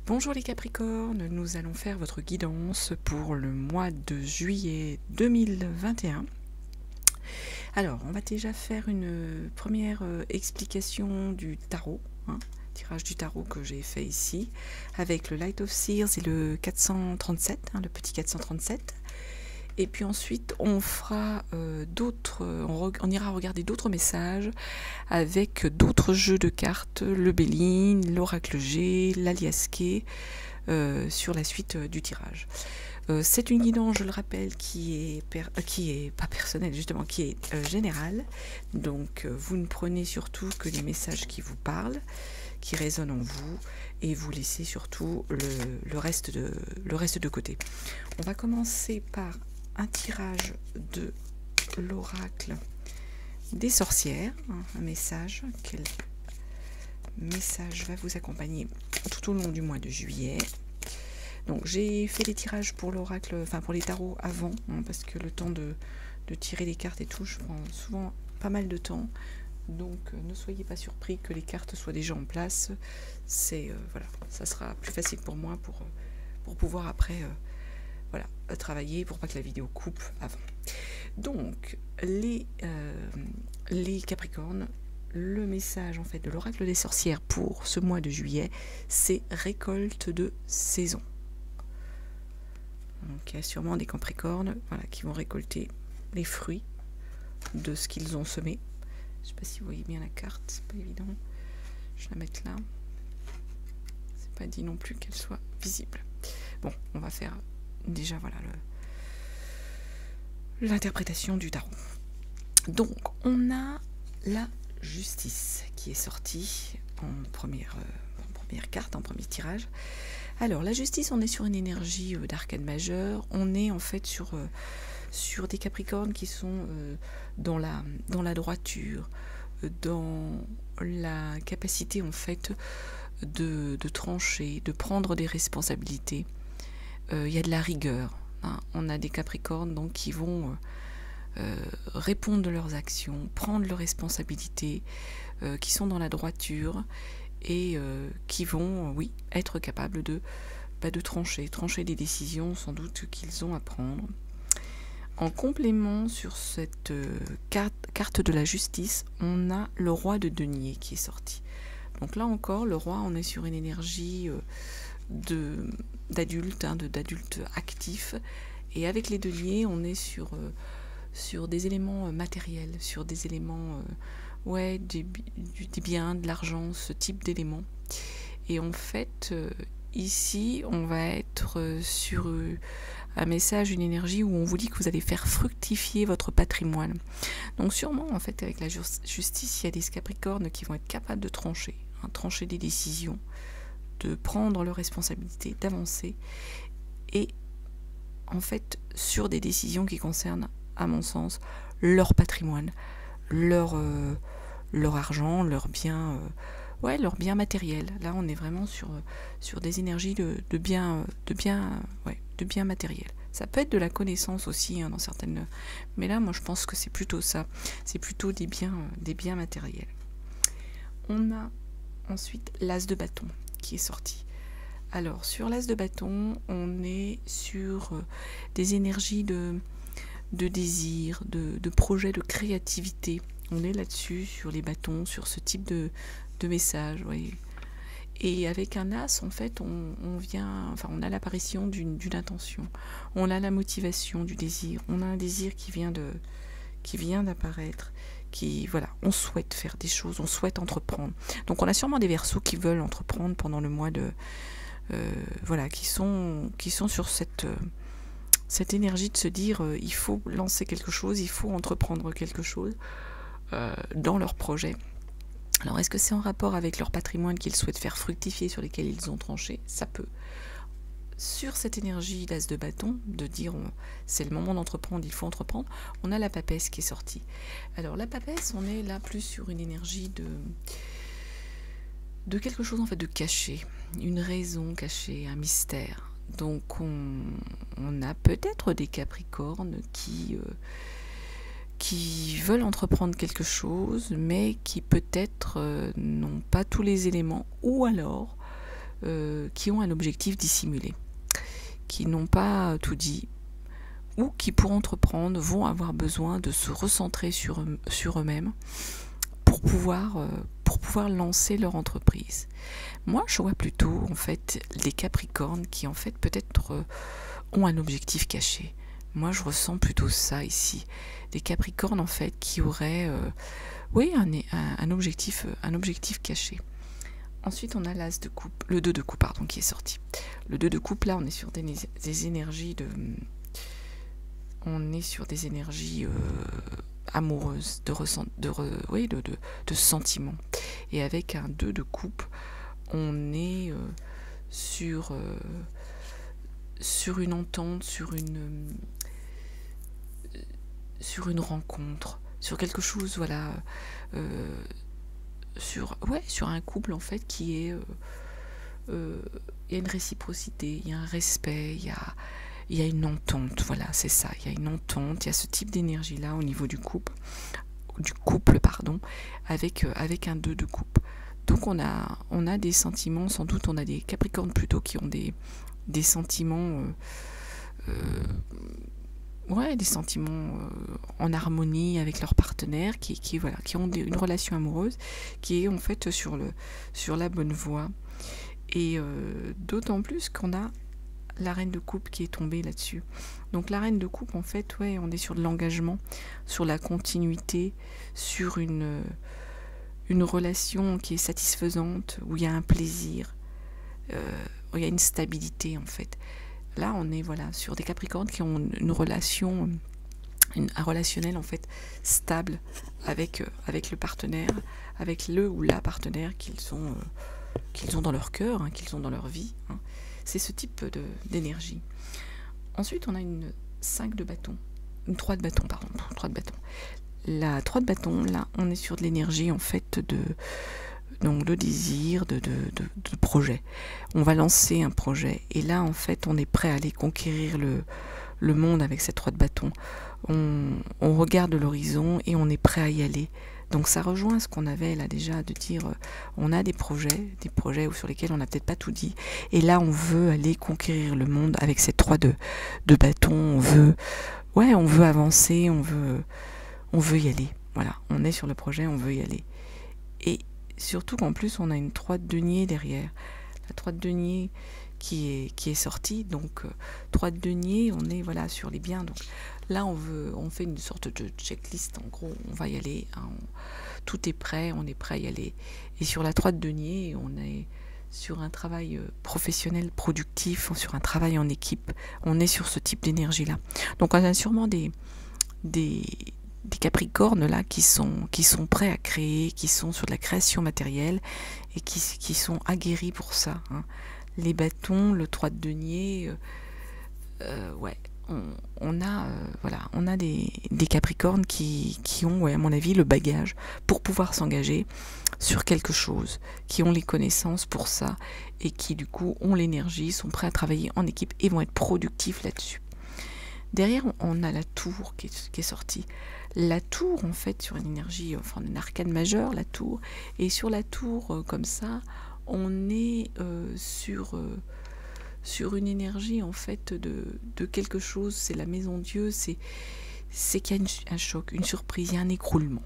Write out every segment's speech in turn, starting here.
Bonjour les Capricornes, nous allons faire votre guidance pour le mois de juillet 2021. Alors, on va déjà faire une première explication du tarot, tirage du tarot que j'ai fait ici, avec le Light of Seers et le 437, le petit 437. Et puis ensuite, on fera on ira regarder d'autres messages avec d'autres jeux de cartes, le Béline, l'Oracle G, l'Alias K, sur la suite du tirage. C'est une guidance, je le rappelle, qui est pas personnelle, justement, qui est générale. Donc, vous ne prenez surtout que les messages qui vous parlent, qui résonnent en vous, et vous laissez surtout le reste de côté. On va commencer par un tirage de l'oracle des sorcières, un message. Quel message va vous accompagner tout au long du mois de juillet? Donc j'ai fait les tirages pour l'oracle, enfin pour les tarots avant, parce que le temps de tirer les cartes et tout, je prends souvent pas mal de temps. Donc ne soyez pas surpris que les cartes soient déjà en place. C'est voilà, ça sera plus facile pour moi pour pouvoir après voilà, travailler pour pas que la vidéo coupe avant. Donc les Capricornes, le message en fait de l'oracle des sorcières pour ce mois de juillet, c'est récolte de saison. Donc il y a sûrement des Capricornes, voilà, qui vont récolter les fruits de ce qu'ils ont semé. Je sais pas si vous voyez bien la carte, c'est pas évident. Je vais la mettre là. C'est pas dit non plus qu'elle soit visible. Bon, on va faire déjà voilà l'interprétation du tarot. Donc on a la justice qui est sortie en première carte, en premier tirage. Alors la justice, on est sur une énergie d'arcane majeur, on est en fait sur des Capricornes qui sont dans la droiture, dans la capacité en fait de trancher, de prendre des responsabilités. Il y a de la rigueur, on a des Capricornes donc qui vont répondre de leurs actions, prendre leurs responsabilités, qui sont dans la droiture et qui vont, oui, être capables de trancher des décisions sans doute qu'ils ont à prendre. En complément sur cette carte de la justice, on a le roi de denier qui est sorti. Donc là encore, le roi, on est sur une énergie d'adulte, d'adulte actif, et avec les deniers, on est sur des éléments matériels, sur des éléments ouais, des biens, de l'argent, ce type d'éléments. Et en fait, ici, on va être sur un message, une énergie où on vous dit que vous allez faire fructifier votre patrimoine. Donc sûrement, en fait, avec la justice, il y a des Capricornes qui vont être capables de trancher, trancher des décisions, de prendre leurs responsabilités, d'avancer, et en fait, sur des décisions qui concernent, à mon sens, leur patrimoine, leur argent, leurs biens, ouais, leurs biens matériels. Là, on est vraiment sur des énergies de biens matériels. Ça peut être de la connaissance aussi, dans certaines, mais là, moi, je pense que c'est plutôt ça. C'est plutôt des biens matériels. On a ensuite l'as de bâton qui est sorti. Alors, sur l'as de bâton, on est sur des énergies de désir, de projet, de créativité. On est là-dessus, sur les bâtons, sur ce type de message. Voyez. Et avec un as, en fait, on a l'apparition d'une intention. On a la motivation du désir. On a un désir qui vient d'apparaître. Voilà, on souhaite faire des choses, on souhaite entreprendre. Donc on a sûrement des Verseaux qui veulent entreprendre pendant le mois de... voilà, qui sont sur cette énergie de se dire il faut lancer quelque chose, il faut entreprendre quelque chose dans leur projet. Alors est-ce que c'est en rapport avec leur patrimoine qu'ils souhaitent faire fructifier, sur lesquels ils ont tranché? Ça peut. Sur cette énergie d'as de bâton, de dire c'est le moment d'entreprendre, il faut entreprendre, on a la papesse qui est sortie. Alors la papesse, on est là plus sur une énergie de quelque chose en fait de caché, une raison cachée, un mystère. Donc on a peut-être des Capricornes qui veulent entreprendre quelque chose, mais qui peut-être n'ont pas tous les éléments, ou alors qui ont un objectif dissimulé, qui n'ont pas tout dit, ou qui pour entreprendre vont avoir besoin de se recentrer sur eux-mêmes pour pouvoir lancer leur entreprise. Moi, je vois plutôt en fait des Capricornes qui en fait peut-être ont un objectif caché. Moi, je ressens plutôt ça ici. Des Capricornes en fait qui auraient un objectif caché. Ensuite, on a l'As de coupe, le 2 de coupe, pardon, qui est sorti. Le 2 de coupe, là, on est sur des énergies amoureuses, de sentiments. Et avec un 2 de coupe, on est sur une entente, sur une rencontre, sur quelque chose, voilà, sur un couple en fait qui est il y a une réciprocité, il y a un respect, il y a une entente, voilà, c'est ça, il y a une entente, il y a ce type d'énergie là au niveau du couple avec un 2 de coupe. Donc on a des sentiments, sans doute on a des Capricornes plutôt qui ont des sentiments des sentiments en harmonie avec leur partenaire, qui ont une relation amoureuse qui est en fait sur la bonne voie. Et d'autant plus qu'on a la reine de coupe qui est tombée là-dessus. Donc la reine de coupe, en fait, on est sur de l'engagement, sur la continuité, sur une relation qui est satisfaisante, où il y a un plaisir, où il y a une stabilité, en fait. Là, on est sur des Capricornes qui ont une relation, un relationnel en fait stable avec le partenaire, avec le ou la partenaire qu'ils ont dans leur cœur, qu'ils ont dans leur vie. C'est ce type d'énergie. Ensuite, on a une 5 de bâton, une 3 de bâton, pardon, 3 de bâton. La 3 de bâton, là, on est sur de l'énergie en fait de désir, de projet. On va lancer un projet et là en fait on est prêt à aller conquérir le monde avec cette 3 de bâton. On regarde l'horizon et on est prêt à y aller. Donc ça rejoint ce qu'on avait là déjà de dire on a des projets sur lesquels on n'a peut-être pas tout dit et là on veut aller conquérir le monde avec cette 3 de bâton. On veut avancer, on veut y aller. Voilà, on est sur le projet, on veut y aller. Et surtout qu'en plus on a une 3 de denier derrière, la 3 de denier qui est sortie, donc 3 de denier, on est sur les biens, donc là on fait une sorte de checklist, en gros on va y aller, tout est prêt, on est prêt à y aller, et sur la 3 de denier on est sur un travail professionnel productif, sur un travail en équipe, on est sur ce type d'énergie là, donc on a sûrement des Capricornes là qui sont prêts à créer, qui sont sur de la création matérielle et qui sont aguerris pour ça. Les bâtons, le 3 de denier, on a des Capricornes qui ont, à mon avis, le bagage pour pouvoir s'engager sur quelque chose, qui ont les connaissances pour ça et qui du coup ont l'énergie, sont prêts à travailler en équipe et vont être productifs là-dessus. Derrière, on a la tour qui est sortie. La tour, en fait, sur une énergie, un arcane majeur, la tour. Et sur la tour, comme ça, on est sur une énergie, en fait, de quelque chose. C'est la maison Dieu, c'est qu'il y a un choc, une surprise, il y a un écroulement.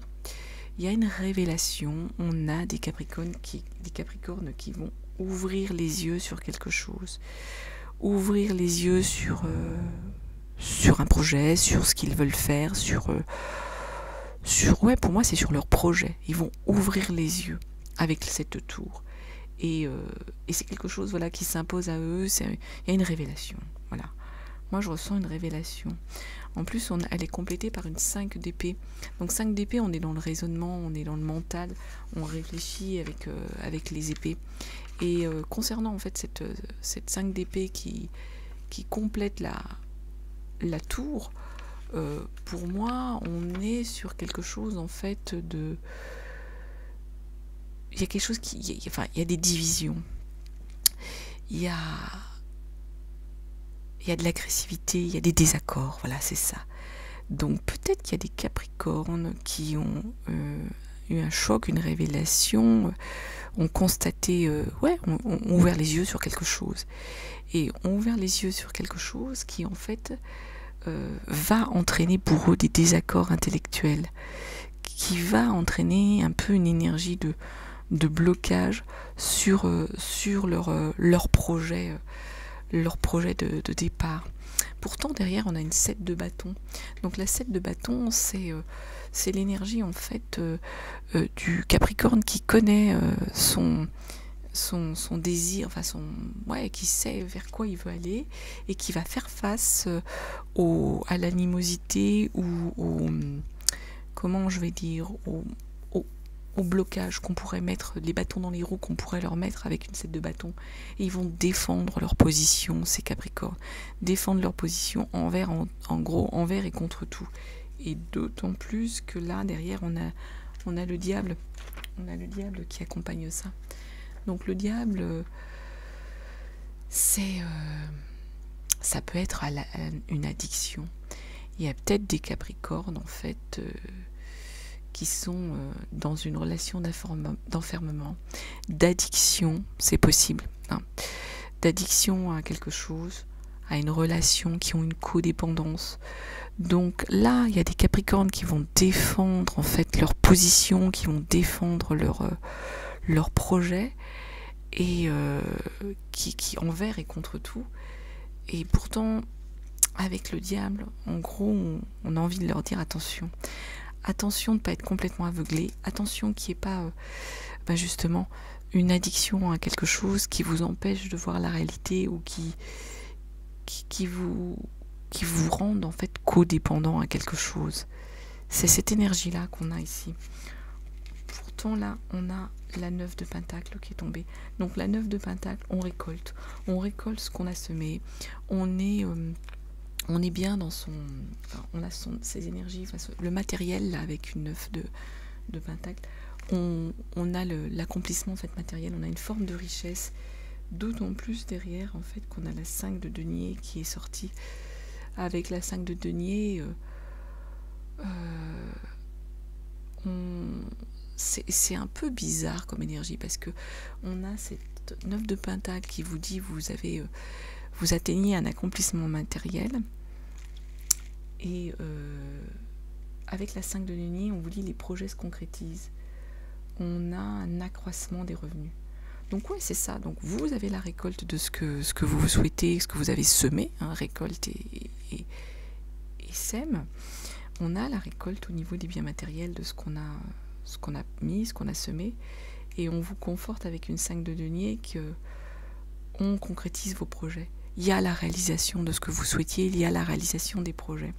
Il y a une révélation. On a des Capricornes qui vont ouvrir les yeux sur quelque chose. Ouvrir les yeux sur un projet, sur ce qu'ils veulent faire, pour moi c'est sur leur projet. Ils vont ouvrir les yeux avec cette tour. Et c'est quelque chose qui s'impose à eux, il y a une révélation. Voilà. Moi je ressens une révélation. En plus elle est complétée par une 5 d'épée. Donc 5 d'épée, on est dans le raisonnement, on est dans le mental, on réfléchit avec les épées. Et concernant en fait cette 5 d'épée qui complète la tour, pour moi on est sur quelque chose en fait il y a quelque chose il y a des divisions, il y a de l'agressivité, il y a des désaccords, voilà, c'est ça. Donc peut-être qu'il y a des Capricornes qui ont eu un choc, une révélation ont constaté, ont ouvert les yeux sur quelque chose. Et ont ouvert les yeux sur quelque chose qui, en fait, va entraîner pour eux des désaccords intellectuels, qui va entraîner un peu une énergie de blocage sur leur projet de départ. Pourtant, derrière, on a une 7 de bâton. Donc la 7 de bâton, c'est l'énergie, en fait, du Capricorne qui connaît son désir, enfin qui sait vers quoi il veut aller et qui va faire face à l'animosité ou comment je vais dire, au blocage qu'on pourrait mettre, les bâtons dans les roues qu'on pourrait leur mettre avec une 7 de bâton. Et ils vont défendre leur position, ces Capricornes. Défendre leur position en gros, envers et contre tout. Et d'autant plus que là, derrière, on a le diable. On a le diable qui accompagne ça. Donc le diable, ça peut être une addiction. Il y a peut-être des Capricornes, en fait, qui sont dans une relation d'enfermement, d'addiction, c'est possible, hein, d'addiction à quelque chose, à une relation, qui ont une codépendance. Donc là, il y a des Capricornes qui vont défendre, en fait, leur position, qui vont défendre leur projet, et qui envers et contre tout. Et pourtant, avec le diable, en gros, on a envie de leur dire attention. Attention de ne pas être complètement aveuglé. Attention qu'il n'y ait pas, justement, une addiction à quelque chose qui vous empêche de voir la réalité ou qui vous rende, en fait, codépendant à quelque chose. C'est cette énergie-là qu'on a ici. Pourtant, là, on a la 9 de Pentacle qui est tombée. Donc la 9 de Pentacle, on récolte ce qu'on a semé. On est bien dans on a ses énergies, le matériel là, avec une 9 de Pentacle. On a l'accomplissement en fait matériel, on a une forme de richesse, d'autant plus derrière en fait qu'on a la 5 de denier qui est sortie. Avec la 5 de denier, c'est un peu bizarre comme énergie parce que on a cette 9 de Pentacle qui vous dit vous atteignez un accomplissement matériel, et avec la 5 de denier on vous dit les projets se concrétisent, on a un accroissement des revenus. Donc ouais, c'est ça, donc vous avez la récolte de ce que vous souhaitez, ce que vous avez semé, hein, récolte et sème. On a la récolte au niveau des biens matériels de ce qu'on a mis, ce qu'on a semé, et on vous conforte avec une 5 de denier que on concrétise vos projets. Il y a la réalisation de ce que vous souhaitiez, il y a la réalisation des projets.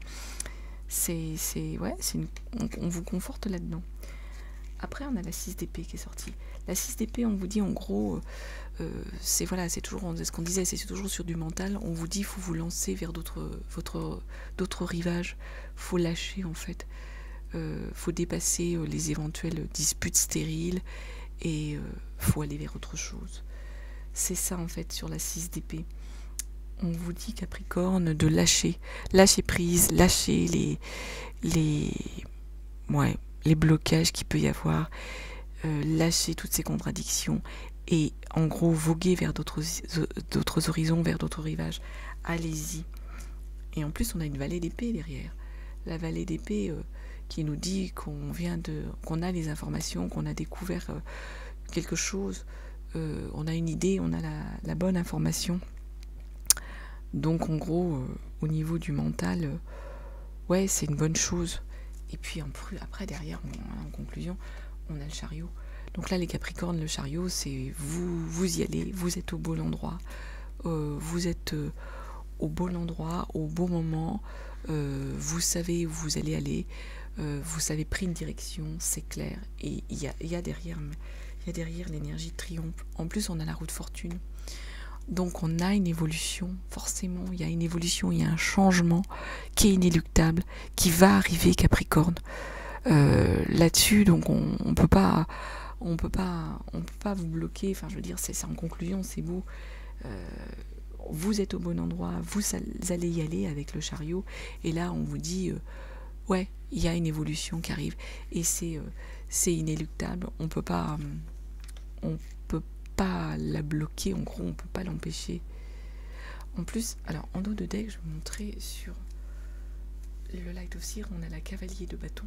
On vous conforte là-dedans. Après, on a la 6 d'épée qui est sortie. La 6 d'épée, on vous dit en gros, c'est toujours ce qu'on disait, c'est toujours sur du mental. On vous dit, il faut vous lancer vers d'autres rivages. Il faut lâcher en fait. Faut dépasser les éventuelles disputes stériles et faut aller vers autre chose. C'est ça en fait sur la 6 d'épée. On vous dit Capricorne de lâcher prise, lâcher les blocages qu'il peut y avoir, lâcher toutes ces contradictions et en gros voguer vers d'autres horizons, vers d'autres rivages. Allez-y. Et en plus on a une vallée d'épée derrière. La vallée d'épée qui nous dit qu'on a les informations, qu'on a découvert quelque chose, on a une idée, on a la bonne information. Donc en gros, au niveau du mental, c'est une bonne chose. Et puis après derrière, en conclusion, on a le chariot. Donc là les Capricornes, le chariot, c'est vous y allez, vous êtes au bon endroit, vous êtes au bon endroit, au bon moment, vous savez où vous allez aller, vous avez pris une direction, c'est clair. Et il y a derrière l'énergie de triomphe. En plus on a la roue de fortune. Donc on a une évolution, forcément, il y a une évolution, il y a un changement qui est inéluctable, qui va arriver Capricorne. Là-dessus, donc on peut pas vous bloquer, enfin je veux dire, c'est en conclusion, c'est vous. Vous êtes au bon endroit, vous allez y aller avec le chariot, et là on vous dit, il y a une évolution qui arrive, et c'est inéluctable, on peut pas on peut pas la bloquer, en gros on peut pas l'empêcher. En plus, alors en dos de deck, je vais vous montrer sur le Light of Seer, on a la cavalier de bâton.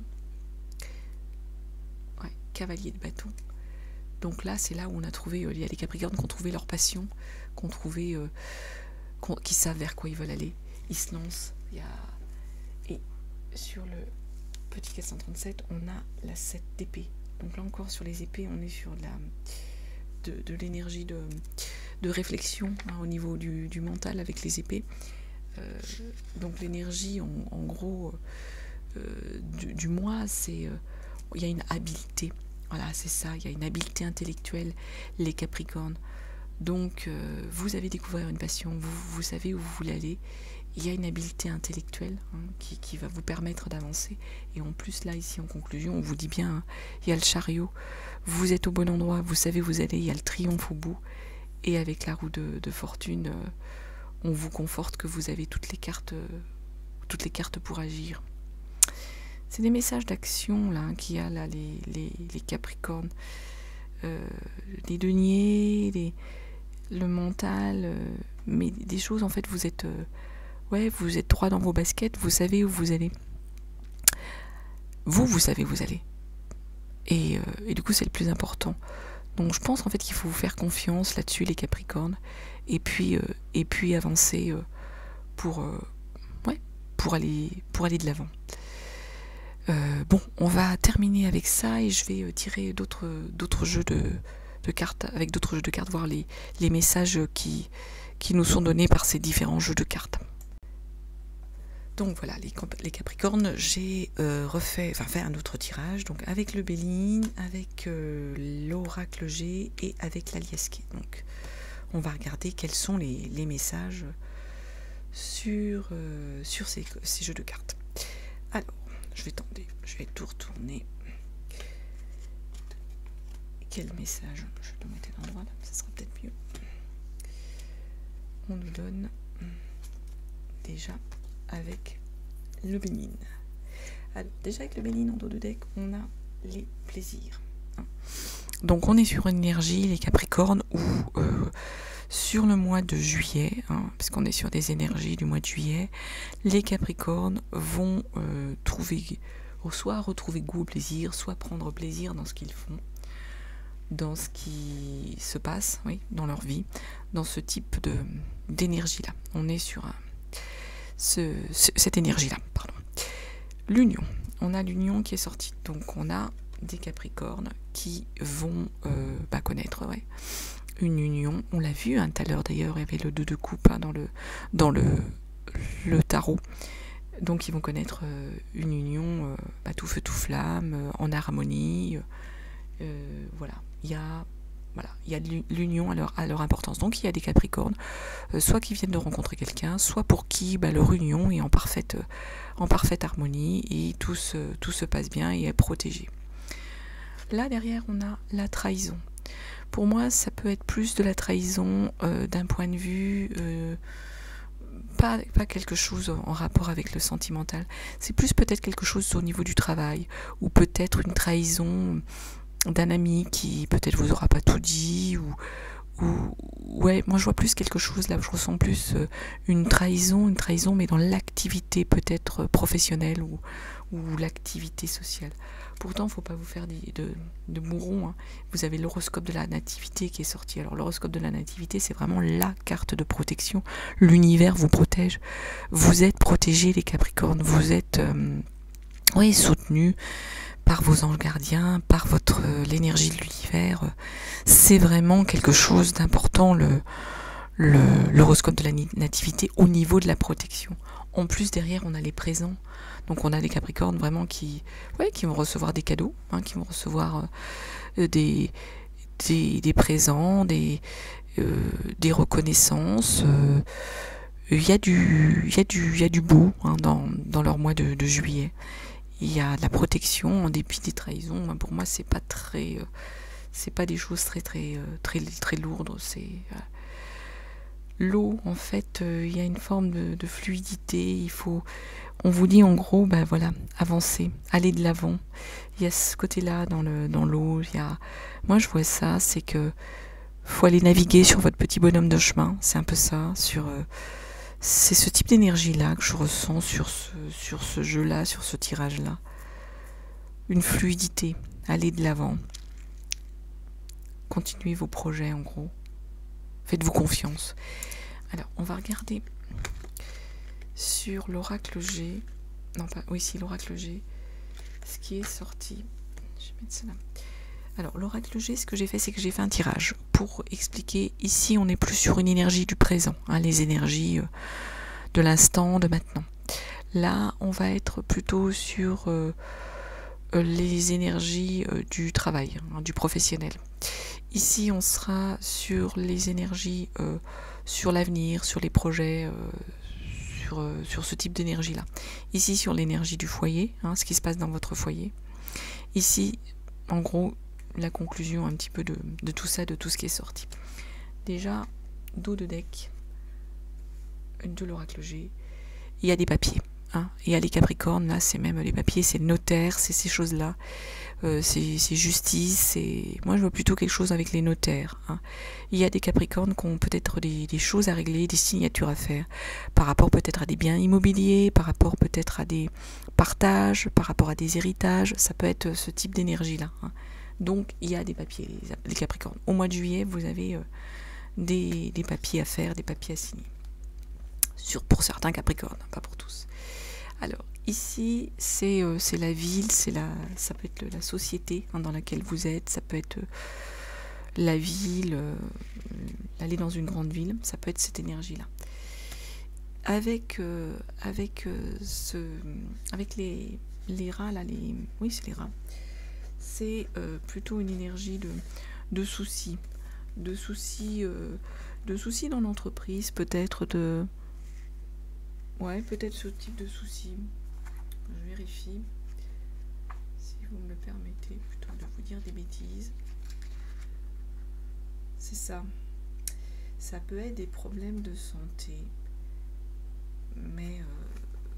Ouais, cavalier de bâton. Donc là, c'est là où on a trouvé, il y a les Capricornes qui ont trouvé leur passion, qui ont trouvé, qui savent vers quoi ils veulent aller. Ils se lancent. Et sur le petit 437, on a la 7 d'épée. Donc là encore, sur les épées, on est sur de l'énergie de réflexion, hein, au niveau du mental avec les épées. Donc l'énergie, en gros, du moi, c'est... il y a une habileté. Voilà, c'est ça, il y a une habileté intellectuelle, les Capricornes. Donc, vous avez découvert une passion, vous savez où vous voulez aller. Il y a une habileté intellectuelle, hein, qui va vous permettre d'avancer. Et en plus, là, ici, en conclusion, on vous dit bien, hein, il y a le chariot, vous êtes au bon endroit, vous savez où vous allez, il y a le triomphe au bout. Et avec la roue de fortune, on vous conforte que vous avez toutes les cartes pour agir. C'est des messages d'action là, hein, qu'il y a là, les Capricornes, les deniers, le mental, mais des choses en fait, vous êtes droit dans vos baskets, vous savez où vous allez. Vous savez où vous allez. Et du coup, c'est le plus important. Donc je pense en fait qu'il faut vous faire confiance là-dessus, les Capricornes, et puis avancer pour aller de l'avant. Bon, on va terminer avec ça et je vais tirer d'autres jeux de cartes, avec d'autres jeux de cartes, voir les messages qui nous sont donnés par ces différents jeux de cartes. Donc voilà, les Capricornes, j'ai fait un autre tirage, donc avec le Béline, avec l'Oracle G et avec l'Aliasqué. Donc on va regarder quels sont les messages sur ces jeux de cartes. Alors, je vais tout retourner. Quel message? Je vais le mettre à l'endroit là, ça sera peut-être mieux. On nous donne déjà avec le Béline. Alors, déjà avec le Béline en dos de deck, on a les plaisirs. Donc on est sur une énergie, les Capricornes, où sur le mois de juillet, hein, puisqu'on est sur des énergies du mois de juillet, les Capricornes vont soit retrouver goût au plaisir, soit prendre plaisir dans ce qu'ils font, dans ce qui se passe, oui, dans leur vie, dans ce type d'énergie-là. On est sur cette énergie-là, pardon. L'union. On a l'union qui est sortie. Donc on a des Capricornes qui vont connaître, ouais, une union. On l'a vu, hein, tout à l'heure d'ailleurs, il y avait le 2 de coupe, hein, dans le tarot. Donc ils vont connaître une union tout feu tout flamme, en harmonie. Voilà, il y a l'union à leur importance. Donc il y a des Capricornes, soit qui viennent de rencontrer quelqu'un, soit pour qui leur union est en parfaite harmonie et tout se passe bien et est protégé. Là derrière on a la trahison. Pour moi ça peut être plus de la trahison d'un point de vue pas quelque chose en rapport avec le sentimental. C'est plus peut-être quelque chose au niveau du travail, ou peut-être une trahison d'un ami qui peut-être vous aura pas tout dit, ouais, moi je vois plus quelque chose là, je ressens plus une trahison mais dans l'activité peut-être professionnelle ou l'activité sociale. Pourtant, il ne faut pas vous faire de mourons, hein. Vous avez l'horoscope de la nativité qui est sorti. Alors l'horoscope de la nativité, c'est vraiment la carte de protection. L'univers vous protège. Vous êtes protégés, les Capricornes. Vous êtes soutenus par vos anges gardiens, par l'énergie de l'univers. C'est vraiment quelque chose d'important, l'horoscope de la nativité au niveau de la protection. En plus, derrière, on a les présents. Donc on a des Capricornes vraiment qui vont recevoir des cadeaux, hein, qui vont recevoir des présents, des reconnaissances. Il y a du beau, hein, dans leur mois de juillet. Il y a de la protection en dépit des trahisons. Pour moi, c'est pas des choses très lourdes. L'eau, en fait, il y a une forme de fluidité. On vous dit en gros, ben voilà, avancer, aller de l'avant. Il y a ce côté-là dans l'eau. Moi, je vois ça, c'est que faut aller naviguer sur votre petit bonhomme de chemin. C'est un peu ça. C'est ce type d'énergie-là que je ressens sur ce jeu-là, sur ce tirage-là. Une fluidité, aller de l'avant. Continuez vos projets, en gros. Faites-vous confiance. Alors, on va regarder sur l'oracle G. Non, pas. Oui, si, l'oracle G. Ce qui est sorti. Je vais mettre ça là. Alors, l'oracle G, ce que j'ai fait, c'est que j'ai fait un tirage pour expliquer. Ici, on n'est plus sur une énergie du présent, hein, les énergies de l'instant, de maintenant. Là, on va être plutôt sur les énergies du travail, hein, du professionnel. Ici, on sera sur les énergies, sur l'avenir, sur les projets, sur ce type d'énergie-là. Ici, sur l'énergie du foyer, hein, ce qui se passe dans votre foyer. Ici, en gros, la conclusion un petit peu de tout ça, de tout ce qui est sorti. Déjà, dos de deck de l'oracle G, il y a des papiers. Hein, il y a les Capricornes, là, c'est même les papiers, c'est le notaire, c'est ces choses-là. C'est justice, moi je vois plutôt quelque chose avec les notaires. Hein. Il y a des Capricornes qui ont peut-être des choses à régler, des signatures à faire, par rapport peut-être à des biens immobiliers, par rapport peut-être à des partages, par rapport à des héritages, ça peut être ce type d'énergie-là. Hein. Donc il y a des papiers, les Capricornes. Au mois de juillet, vous avez des papiers à faire, des papiers à signer. Pour certains Capricornes, pas pour tous. Alors, ici, c'est la ville, ça peut être la société hein, dans laquelle vous êtes, ça peut être la ville, aller dans une grande ville, ça peut être cette énergie-là. Avec les rats, là, oui, c'est les rats, c'est plutôt une énergie de soucis, de soucis dans l'entreprise, peut-être ouais, peut-être ce type de soucis. Je vérifie, si vous me le permettez, plutôt de vous dire des bêtises. C'est ça. Ça peut être des problèmes de santé, mais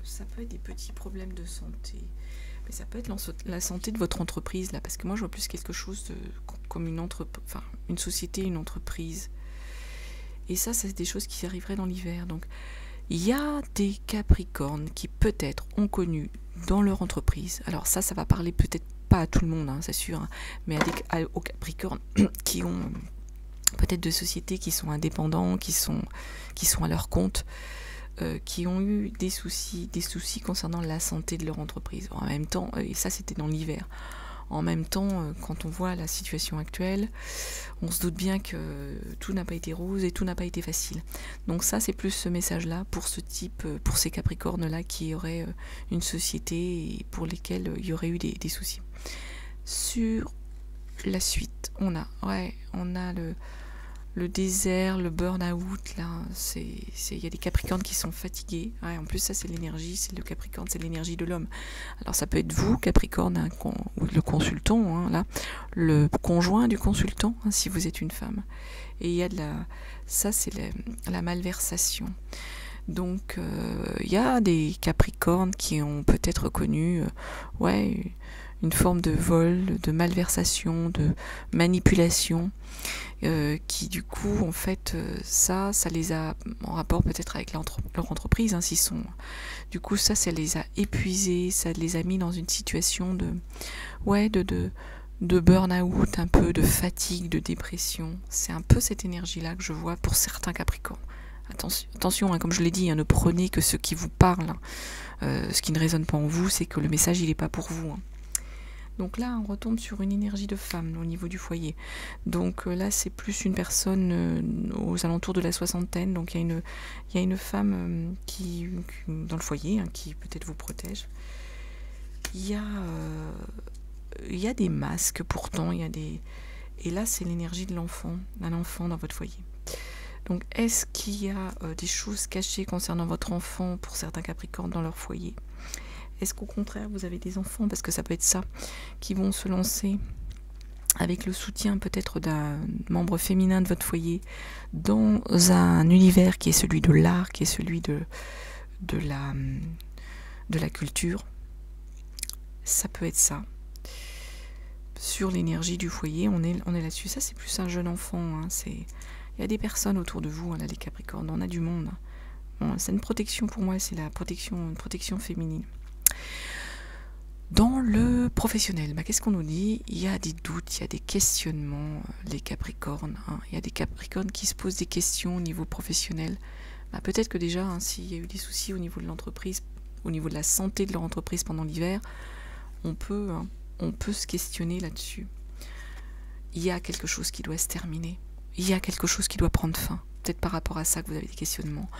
ça peut être des petits problèmes de santé. Mais ça peut être la santé de votre entreprise, là, parce que moi, je vois plus quelque chose comme une société, une entreprise. Et ça, c'est des choses qui arriveraient dans l'hiver, donc... Il y a des Capricornes qui peut-être ont connu dans leur entreprise, alors ça va parler peut-être pas à tout le monde, hein, c'est sûr, hein, mais aux Capricornes qui ont peut-être de sociétés qui sont indépendants, qui sont à leur compte, qui ont eu des soucis concernant la santé de leur entreprise. En même temps, et ça c'était dans l'hiver. En même temps, quand on voit la situation actuelle, on se doute bien que tout n'a pas été rose et tout n'a pas été facile. Donc ça, c'est plus ce message-là pour pour ces Capricornes-là qui auraient une société et pour lesquels il y aurait eu des soucis. Sur la suite, on a le désert, le burn-out, là, il y a des Capricornes qui sont fatigués. Ouais, en plus, ça, c'est l'énergie, c'est le Capricorne, c'est l'énergie de l'homme. Alors, ça peut être vous, Capricorne, hein, ou le consultant, hein, là, le conjoint du consultant, hein, si vous êtes une femme. Et il y a ça, c'est la malversation. Donc, il y a des Capricornes qui ont peut-être connu, une forme de vol, de malversation, de manipulation, qui du coup, en fait, ça les a en rapport peut-être avec leur entreprise, hein, du coup, ça les a épuisés, ça les a mis dans une situation de burn-out, un peu de fatigue, de dépression. C'est un peu cette énergie-là que je vois pour certains Capricornes. Attention, hein, comme je l'ai dit, hein, ne prenez que ce qui vous parle. Hein. Ce qui ne résonne pas en vous, c'est que le message, il n'est pas pour vous. Hein. Donc là, on retombe sur une énergie de femme au niveau du foyer. Donc là, c'est plus une personne aux alentours de la soixantaine. Donc il y a une femme qui dans le foyer, hein, qui peut-être vous protège. Il y a des masques pourtant, et là, c'est l'énergie de l'enfant, d'un enfant dans votre foyer. Donc, est-ce qu'il y a des choses cachées concernant votre enfant pour certains Capricornes dans leur foyer ? Est-ce qu'au contraire, vous avez des enfants, parce que ça peut être ça, qui vont se lancer avec le soutien peut-être d'un membre féminin de votre foyer, dans un univers qui est celui de l'art, qui est celui de la culture. Ça peut être ça. Sur l'énergie du foyer, on est là-dessus. Ça, c'est plus un jeune enfant. Hein. Il y a des personnes autour de vous, hein, là, les Capricornes. On a du monde. Bon, c'est une protection pour moi, c'est une protection féminine. Dans le professionnel, qu'est-ce qu'on nous dit? Il y a des doutes, il y a des questionnements, les Capricornes. Hein. Il y a des Capricornes qui se posent des questions au niveau professionnel. Peut-être que déjà, hein, s'il y a eu des soucis au niveau de l'entreprise, au niveau de la santé de leur entreprise pendant l'hiver, on peut se questionner là-dessus. Il y a quelque chose qui doit se terminer. Il y a quelque chose qui doit prendre fin. Peut-être par rapport à ça que vous avez des questionnements.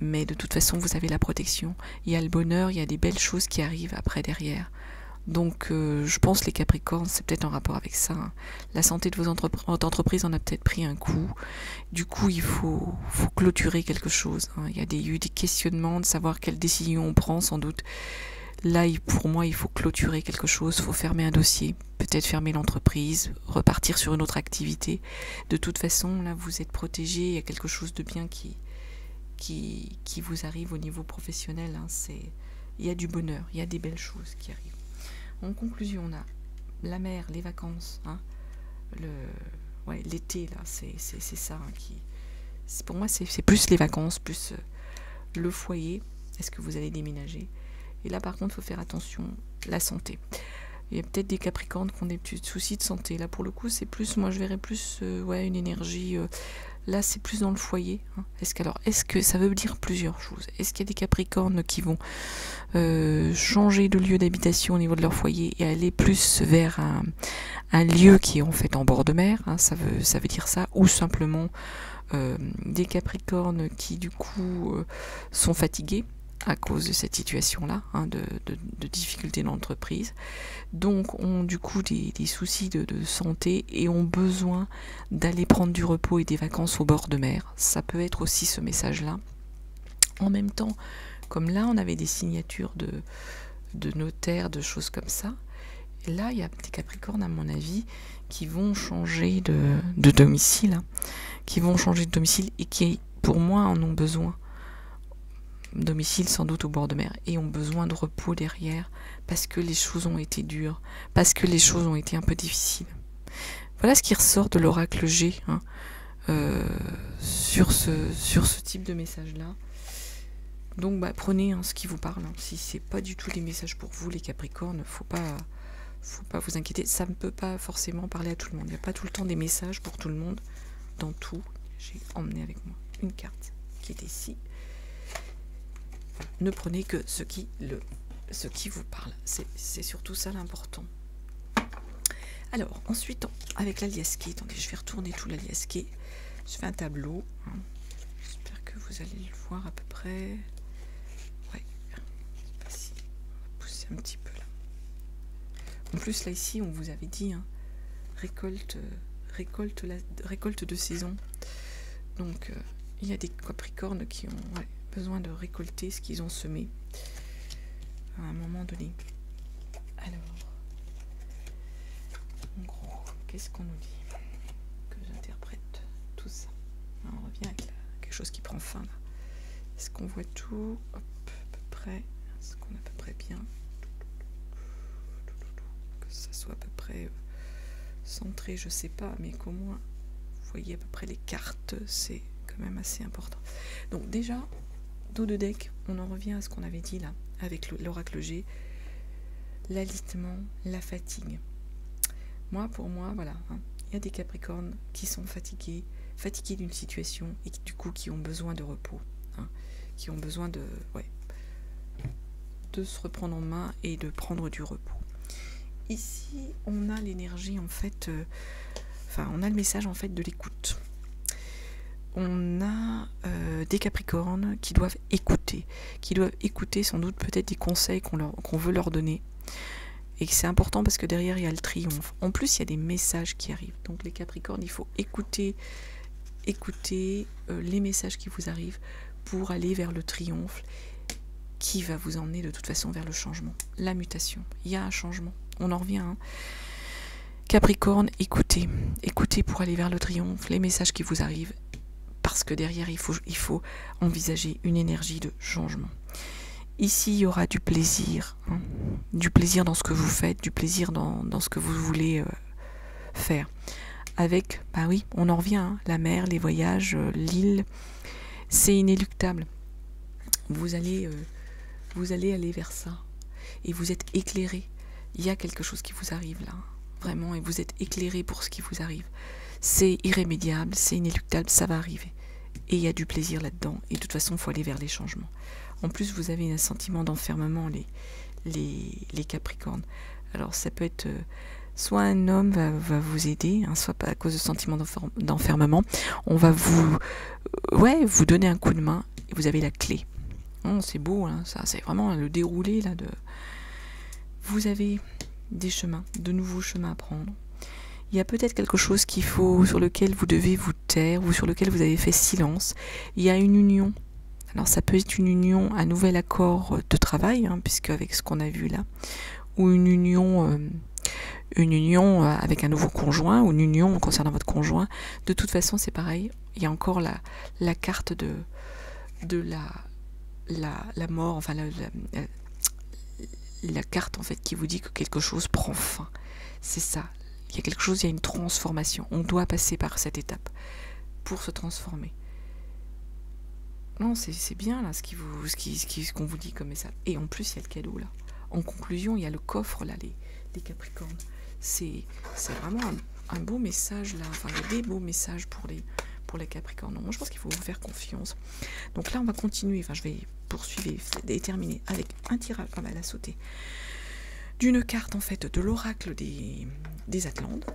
Mais de toute façon, vous avez la protection. Il y a le bonheur, il y a des belles choses qui arrivent après, derrière. Donc, je pense les Capricornes, c'est peut-être en rapport avec ça. Hein. La santé de votre entreprise en a peut-être pris un coup. Du coup, il faut clôturer quelque chose. Hein. Il y a eu des questionnements de savoir quelle décision on prend, sans doute. Là, pour moi, il faut clôturer quelque chose, il faut fermer un dossier, peut-être fermer l'entreprise, repartir sur une autre activité. De toute façon, là, vous êtes protégé, il y a quelque chose de bien qui vous arrive au niveau professionnel. Hein. Il y a du bonheur, il y a des belles choses qui arrivent. En conclusion, on a la mer, les vacances, hein, l'été, là, c'est ça. Hein, pour moi, c'est plus les vacances, plus le foyer. Est-ce que vous allez déménager? Et là, par contre, il faut faire attention, la santé. Il y a peut-être des Capricornes qui ont des petits soucis de santé. Là, pour le coup, c'est plus, moi, je verrais plus une énergie. Là, c'est plus dans le foyer. Hein. Est-ce que ça veut dire plusieurs choses? Est-ce qu'il y a des Capricornes qui vont changer de lieu d'habitation au niveau de leur foyer et aller plus vers un lieu qui est en fait en bord de mer, hein, ça veut dire ça, ou simplement des Capricornes qui, du coup, sont fatigués à cause de cette situation-là, hein, de difficultés dans l'entreprise, donc ont du coup des soucis de santé et ont besoin d'aller prendre du repos et des vacances au bord de mer. Ça peut être aussi ce message-là. En même temps, comme là on avait des signatures de notaires, de choses comme ça, et là il y a des Capricornes à mon avis qui vont changer de domicile, hein, et qui pour moi en ont besoin. Domicile sans doute au bord de mer, et ont besoin de repos derrière parce que les choses ont été dures, parce que les choses ont été un peu difficiles. Voilà ce qui ressort de l'oracle G, hein, sur ce type de message là. Donc prenez ce qui vous parle. Hein. Si c'est pas du tout des messages pour vous les Capricornes, faut pas vous inquiéter, ça ne peut pas forcément parler à tout le monde. Il n'y a pas tout le temps des messages pour tout le monde. Dans tout, j'ai emmené avec moi une carte qui est ici. Ne prenez que ce qui vous parle. C'est surtout ça l'important. Alors, ensuite, avec l'aliasqué, attendez, je vais retourner tout l'aliasqué. Je fais un tableau. Hein. J'espère que vous allez le voir à peu près. Ouais. Voici. On va pousser un petit peu là. En plus, là, ici, on vous avait dit, hein, récolte de saison. Donc, il y a des Capricornes qui ont besoin de récolter ce qu'ils ont semé à un moment donné. Alors, en gros, qu'est-ce qu'on nous dit? Que j'interprète tout ça. Alors, on revient avec quelque chose qui prend fin là. Est-ce qu'on voit tout? Hop, à peu près. Est-ce qu'on a à peu près bien? Que ça soit à peu près centré, je sais pas, mais qu'au moins vous voyez à peu près les cartes, c'est quand même assez important. Donc déjà, dos de deck, on en revient à ce qu'on avait dit là, avec l'oracle G, l'alitement, la fatigue. Pour moi, voilà, hein, il y a des Capricornes qui sont fatigués d'une situation et qui, du coup, qui ont besoin de repos, hein, qui ont besoin de se reprendre en main et de prendre du repos. Ici, on a l'énergie en fait, on a le message en fait de l'écoute. On a des Capricornes qui doivent écouter sans doute peut-être des conseils qu'on veut leur donner. Et c'est important parce que derrière il y a le triomphe. En plus, il y a des messages qui arrivent. Donc les Capricornes, il faut écouter les messages qui vous arrivent pour aller vers le triomphe qui va vous emmener de toute façon vers le changement, la mutation. Il y a un changement. On en revient. Hein. Capricorne, écoutez. Écoutez pour aller vers le triomphe, les messages qui vous arrivent. Parce que derrière, il faut envisager une énergie de changement. Ici, il y aura du plaisir. Hein, du plaisir dans ce que vous faites, du plaisir dans ce que vous voulez faire. Avec, bah oui, on en revient, hein, la mer, les voyages, l'île, c'est inéluctable. Vous allez aller vers ça. Et vous êtes éclairé. Il y a quelque chose qui vous arrive là. Vraiment, et vous êtes éclairé pour ce qui vous arrive. C'est irrémédiable, c'est inéluctable, ça va arriver. Et il y a du plaisir là-dedans. Et de toute façon, il faut aller vers les changements. En plus, vous avez un sentiment d'enfermement, les Capricornes. Alors, ça peut être... soit un homme va vous aider, hein, soit à cause de sentiment d'enfermement. On va vous donner un coup de main et vous avez la clé. Oh, c'est beau, hein, ça, c'est vraiment le déroulé là de... Vous avez des chemins, de nouveaux chemins à prendre. Il y a peut-être quelque chose sur lequel vous devez vous taire ou sur lequel vous avez fait silence. Il y a une union. Alors ça peut être une union, un nouvel accord de travail, hein, puisque avec ce qu'on a vu là, ou une union avec un nouveau conjoint, ou une union concernant votre conjoint. De toute façon, c'est pareil. Il y a encore la carte de la mort, enfin la carte en fait qui vous dit que quelque chose prend fin. C'est ça. Il y a quelque chose, il y a une transformation. On doit passer par cette étape pour se transformer. Non, c'est bien là ce qu'on vous dit comme message. Et en plus, il y a le cadeau là. En conclusion, il y a le coffre là, les Capricornes. C'est vraiment un beau message là. Enfin, il y a des beaux messages pour les Capricornes. Non, moi, je pense qu'il faut vous faire confiance. Donc là, on va continuer. Enfin, je vais poursuivre et terminer avec un tirage. Ah bah, elle a sauté. D'une carte en fait de l'oracle des Atlantes.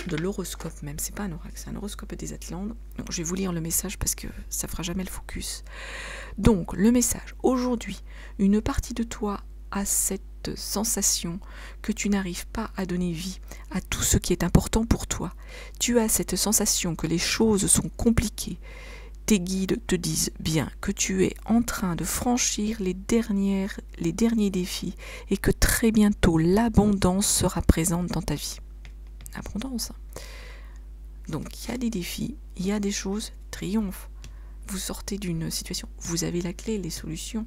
De l'horoscope même, c'est pas un oracle, c'est un horoscope des Atlantes. Donc, je vais vous lire le message parce que ça fera jamais le focus. Donc, le message. Aujourd'hui, une partie de toi a cette sensation que tu n'arrives pas à donner vie à tout ce qui est important pour toi. Tu as cette sensation que les choses sont compliquées. Tes guides te disent bien que tu es en train de franchir les derniers défis et que très bientôt l'abondance sera présente dans ta vie. Abondance. Donc il y a des défis, il y a des choses, triomphe. Vous sortez d'une situation, vous avez la clé, les solutions,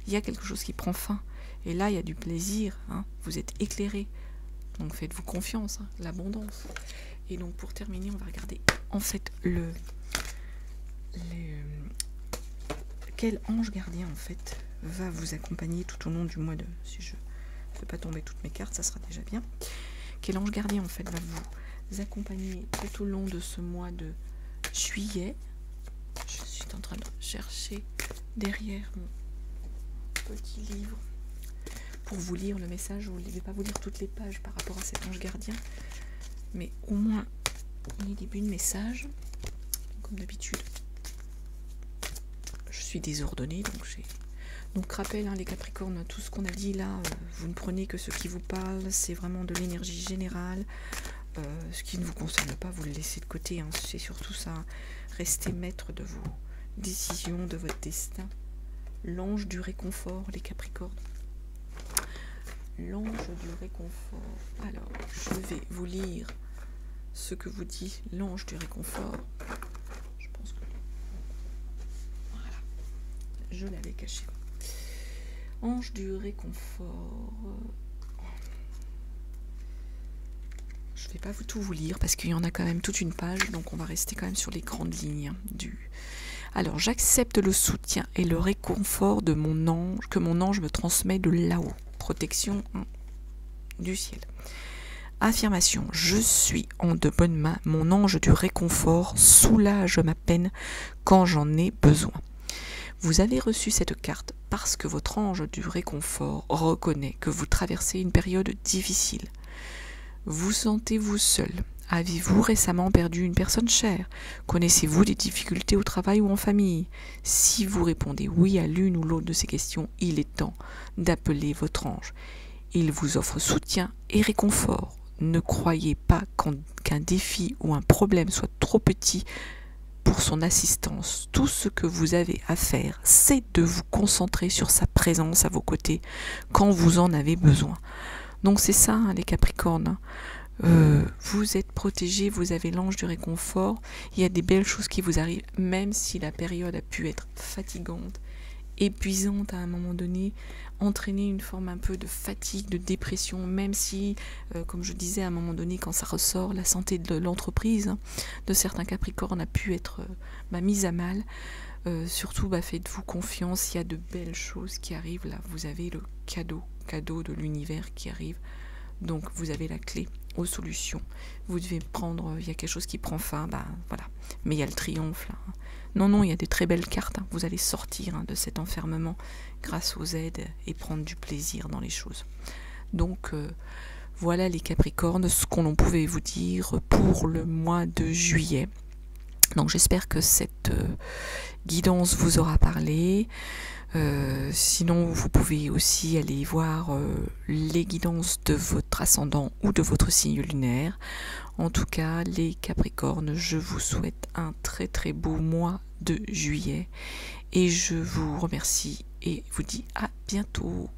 il y a quelque chose qui prend fin. Et là il y a du plaisir, hein, vous êtes éclairé. Donc faites-vous confiance, hein, l'abondance. Et donc pour terminer, on va regarder en fait quel ange gardien en fait va vous accompagner tout au long du mois de... Si je ne fais pas tomber toutes mes cartes, ça sera déjà bien. Quel ange gardien en fait va vous accompagner tout au long de ce mois de juillet. Je suis en train de chercher derrière mon petit livre pour vous lire le message. Je ne vais pas vous lire toutes les pages par rapport à cet ange gardien, mais au moins les débuts de message. Comme d'habitude, je suis désordonnée, donc rappel, hein, les Capricornes, tout ce qu'on a dit là, vous ne prenez que ce qui vous parle, c'est vraiment de l'énergie générale. Ce qui ne vous concerne pas, vous le laissez de côté, hein, c'est surtout ça. Restez maître de vos décisions, de votre destin. L'ange du réconfort, les Capricornes. L'ange du réconfort. Alors, je vais vous lire ce que vous dit l'ange du réconfort. Je pense que... Voilà. Je l'avais caché. Ange du réconfort. Je ne vais pas tout vous lire parce qu'il y en a quand même toute une page, donc on va rester quand même sur les grandes lignes du... Alors, j'accepte le soutien et le réconfort de mon ange, que mon ange me transmet de là-haut. Protection, hein, du ciel. Affirmation, je suis en de bonnes mains, mon ange du réconfort soulage ma peine quand j'en ai besoin. Vous avez reçu cette carte parce que votre ange du réconfort reconnaît que vous traversez une période difficile. Vous sentez-vous seul? Avez-vous récemment perdu une personne chère? Connaissez-vous des difficultés au travail ou en famille? Si vous répondez oui à l'une ou l'autre de ces questions, il est temps d'appeler votre ange. Il vous offre soutien et réconfort. Ne croyez pas qu'un défi ou un problème soit trop petit pour son assistance. Tout ce que vous avez à faire, c'est de vous concentrer sur sa présence à vos côtés quand vous en avez besoin. Donc c'est ça, hein, les Capricornes. vous êtes protégé, vous avez l'ange du réconfort, il y a des belles choses qui vous arrivent, même si la période a pu être fatigante, épuisante à un moment donné, entraîner une forme un peu de fatigue, de dépression, même si, comme je disais à un moment donné, quand ça ressort, la santé de l'entreprise, hein, de certains Capricornes a pu être mise à mal. Surtout, faites-vous confiance, il y a de belles choses qui arrivent là. Vous avez le cadeau de l'univers qui arrive. Donc, vous avez la clé aux solutions. Vous devez prendre, il y a quelque chose qui prend fin, voilà. Mais il y a le triomphe là. Non, il y a des très belles cartes. Hein. Vous allez sortir de cet enfermement grâce aux aides et prendre du plaisir dans les choses. Donc, voilà les Capricornes, ce qu'on pouvait vous dire pour le mois de juillet. Donc j'espère que cette guidance vous aura parlé. Sinon, vous pouvez aussi aller voir les guidances de votre ascendant ou de votre signe lunaire. En tout cas, les Capricornes, je vous souhaite un très très beau mois de juillet. Et je vous remercie et vous dis à bientôt.